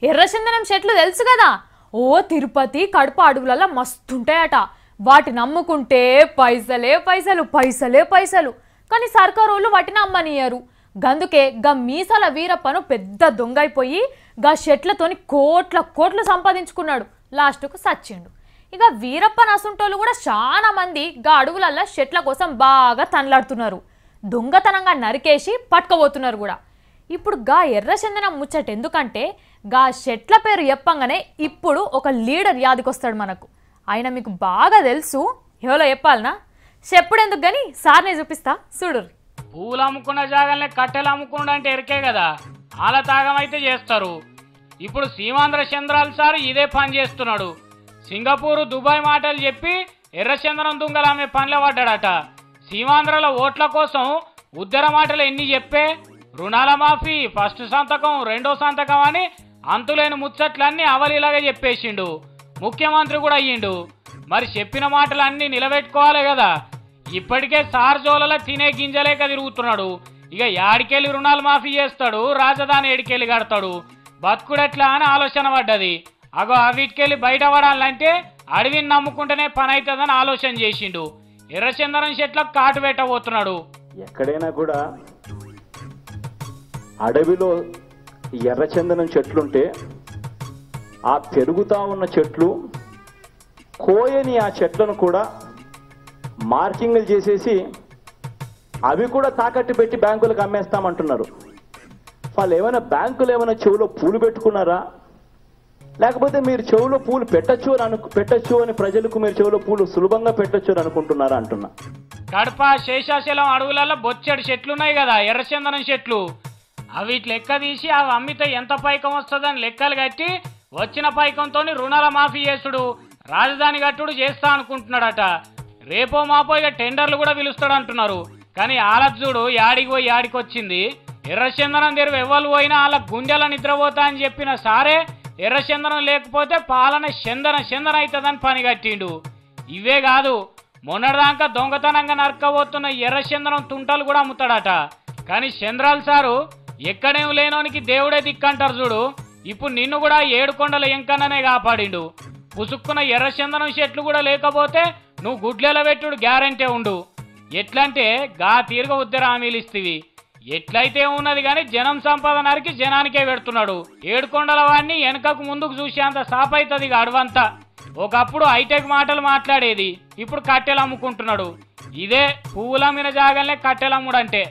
ఎర్రచందనం చెట్లు తెలుసు కదా, ఓ తిరుపతి కడప అడవులలో మస్తుంటాయట. వాటిని అమ్ముకుంటే పైసలే పైసలు పైసలే పైసలు. కానీ సర్కారోళ్ళు వాటిని అమ్మనియరు. గందుకే గా మీసాల వీరప్పను పెద్ద దొంగైపోయి గా చెట్లతోని కోట్ల కోట్లు సంపాదించుకున్నాడు. లాస్ట్కు సచ్చిండు. ఇక వీరప్పన్ అసుంటోళ్ళు కూడా చాలా మంది గా అడవులల్లో చెట్ల కోసం బాగా తనలాడుతున్నారు. దొంగతనంగా నరికేసి పట్టుకోబోతున్నారు కూడా. ఇప్పుడు గా ఎర్రచందనం ముచ్చట ఎందుకంటే గా చెట్ల పేరు చెప్పంగానే ఇప్పుడు ఒక లీడర్ యాదికొస్తాడు మనకు. ఆయన మీకు బాగా తెలుసు, ఎవరో చెప్పాలనా? చెప్పుడెందుకు కానీ సార్నే చూపిస్తా చూడు. పూలు అమ్ముకున్న జాగాలనే కట్టెలు అమ్ముకుండా అంటే ఎరికే కదా, ఆల తాగం అయితే చేస్తారు. ఇప్పుడు సీమాంధ్ర చంద్రాలు సార్ ఇదే పని చేస్తున్నాడు. సింగపూరు దుబాయ్ మాటలు చెప్పి ఎర్రచందనం దుంగలు ఆమె పనిలో పడ్డాడట. సీమాంధ్రలో ఓట్ల కోసం ఉద్దర మాటలు ఎన్ని చెప్పే రుణాల మాఫీ, ఫస్ట్ సంతకం రెండో సంతకం అని అంతులేని ముచ్చట్లన్నీ అవలీలాగా చెప్పేసిండు. ముఖ్యమంత్రి కూడా అయ్యిండు. మరి చెప్పిన మాటలన్నీ నిలబెట్టుకోవాలి కదా. ఇప్పటికే సార్ జోలలో తినే గింజలేక తిరుగుతున్నాడు. ఇక యాడికెళ్ళి రుణాలు మాఫీ చేస్తాడు, రాజధాని ఏడికెళ్ళి కడతాడు, బతుకుడెట్లా అని ఆలోచన పడ్డది. అగో అవిటికెళ్ళి బయటపడాలంటే అడవిని నమ్ముకుంటేనే పని అవుతుందని ఆలోచన చేసిండు. ఎర్రచందనం చెట్లకు కాటు పెట్టబోతున్నాడు. ఎక్కడైనా కూడా అడవిలో ఎర్రచందనం చెట్లుంటే ఆ పెరుగుతా ఉన్న చెట్లు కోయని ఆ చెట్లను కూడా మార్కింగ్లు చేసేసి అవి కూడా తాకట్టు పెట్టి బ్యాంకులకు అమ్మేస్తామంటున్నారు. వాళ్ళు ఏమైనా బ్యాంకులు ఏమైనా చెవులో పూలు పెట్టుకున్నారా, లేకపోతే మీరు చెవులో పూలు పెట్టచ్చు అని ప్రజలకు మీరు చెవులో పూలు సులభంగా పెట్టచ్చు అని అనుకుంటున్నారా అంటున్నా. కడప శేషాచలం అడవులలో బొచ్చెడు చెట్లున్నాయి కదా ఎర్రచందనం చెట్లు. అవి లెక్క తీసి అవి అమ్మితే ఎంత పైకం వస్తుందని లెక్కలు కట్టి వచ్చిన పైకంతో రుణాల మాఫీ చేసుడు, రాజధాని కట్టుడు చేస్తా అనుకుంటున్నాడట. రేపో మాపో ఇక టెండర్లు కూడా పిలుస్తాడు అంటున్నారు. కానీ ఆలజ్జుడు యాడికి పోయి యాడికి వచ్చింది. ఎర్రచందనం తెరువు ఎవ్వరు పోయినా వాళ్ళ గుండెల నిద్రపోతా అని చెప్పిన సారే ఎర్రచందనం లేకపోతే పాలన చందన అవుతుందని పని కట్టిండు. ఇవే కాదు, మొన్నటిదాకా దొంగతనంగా నరకబోతున్న ఎర్రచందనం తుంటలు కూడా అమ్ముతాడట. కానీ చంద్రాలు సారు ఎక్కడేం లేనోనికి దేవుడే దిక్కంటారు చూడు. ఇప్పుడు నిన్ను కూడా ఏడుకొండల ఎంకన్ననే కాపాడిండు. పుసుక్కున్న ఎర్రచందనం చెట్లు కూడా లేకపోతే నువ్వు గుడ్లెల పెట్టుడు గ్యారంటీ ఉండు. ఎట్లంటే గా తీరుగ ఉద్దర హామీలు ఇస్తీవి. ఎట్లయితే ఉన్నది కానీ జనం సంపద నరికి జనానికే పెడుతున్నాడు. ఏడుకొండల వాడిని వెనకకు ముందుకు చూసేంత సాపైతుంది అడవంతా. ఒకప్పుడు హైటెక్ మాటలు మాట్లాడేది, ఇప్పుడు కట్టెలు అమ్ముకుంటున్నాడు. ఇదే పువ్వులమ్మిన జాగాలనే కట్టెలమ్ముడంటే.